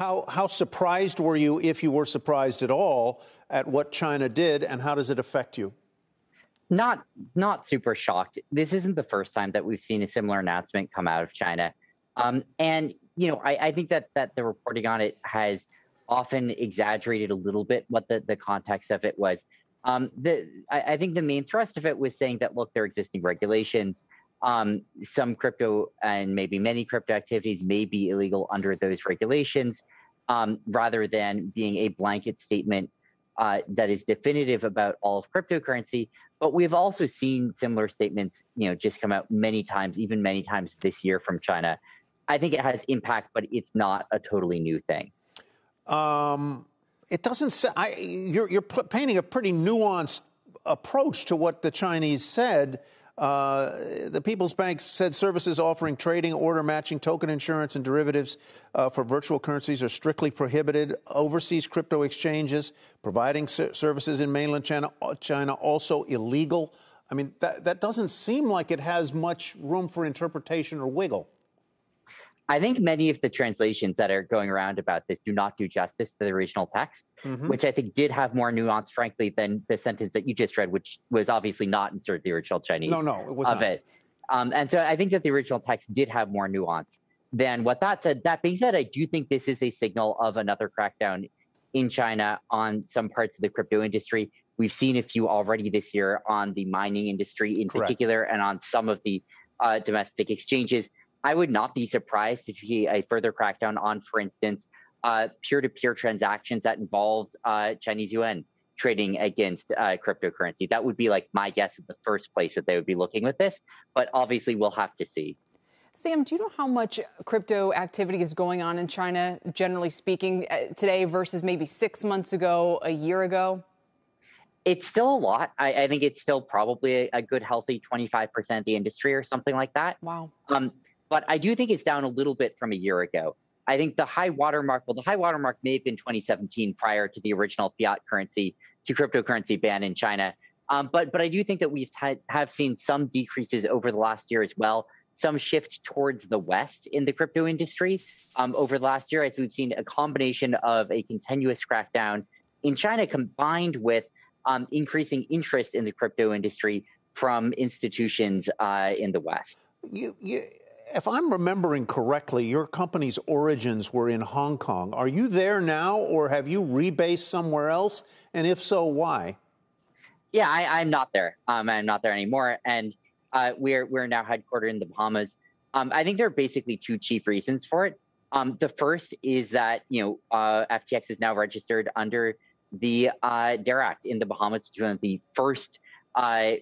How surprised were you, if you were surprised at all, at what China did, and how does it affect you? Not super shocked. This isn't the first time that we've seen a similar announcement come out of China. And, I think that the reporting on it has often exaggerated a little bit what the context of it was. I think the main thrust of it was saying that, look, there are existing regulations. Some crypto and maybe many crypto activities may be illegal under those regulations, rather than being a blanket statement that is definitive about all of cryptocurrency. But we've also seen similar statements, just come out many times, even many times this year from China. I think it has impact, but it's not a totally new thing. It doesn't say, you're painting a pretty nuanced approach to what the Chinese said. The People's Bank said services offering trading, order matching, token insurance, and derivatives for virtual currencies are strictly prohibited. Overseas crypto exchanges providing services in mainland China also illegal. I mean, that doesn't seem like it has much room for interpretation or wiggle. I think many of the translations that are going around about this do not do justice to the original text, which I think did have more nuance, frankly, than the sentence that you just read, which was obviously not in sort of the original Chinese it was of not. it. And so I think that the original text did have more nuance than what that said. That being said, I do think this is a signal of another crackdown in China on some parts of the crypto industry. We've seen a few already this year on the mining industry in particular, and on some of the domestic exchanges. I would not be surprised to see a further crackdown on, for instance, peer-to-peer transactions that involved Chinese yuan trading against cryptocurrency. That would be like my guess at the first place that they would be looking with this, but obviously we'll have to see. Sam, do you know how much crypto activity is going on in China, generally speaking, today versus maybe 6 months ago, a year ago? It's still a lot. I think it's still probably a good, healthy 25% of the industry or something like that. Wow. But I do think it's down a little bit from a year ago. I think the high watermark may have been 2017 prior to the original fiat currency to cryptocurrency ban in China. But I do think that we have seen some decreases over the last year as well, some shift towards the West in the crypto industry over the last year, as we've seen a combination of a continuous crackdown in China combined with increasing interest in the crypto industry from institutions in the West. If I'm remembering correctly, your company's origins were in Hong Kong. Are you there now, or have you rebased somewhere else? And if so, why? Yeah, I'm not there. I'm not there anymore. And we're now headquartered in the Bahamas. I think there are basically two chief reasons for it. The first is that, FTX is now registered under the DARE Act in the Bahamas, which is one of the first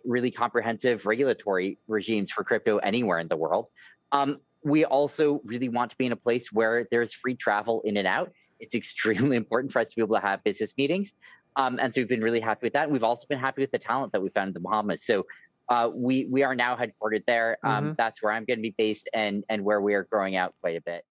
really comprehensive regulatory regimes for crypto anywhere in the world. We also really want to be in a place where there's free travel in and out. It's extremely important for us to be able to have business meetings. And so we've been really happy with that. And we've also been happy with the talent that we found in the Bahamas. So we are now headquartered there. That's where I'm going to be based, and where we are growing out quite a bit.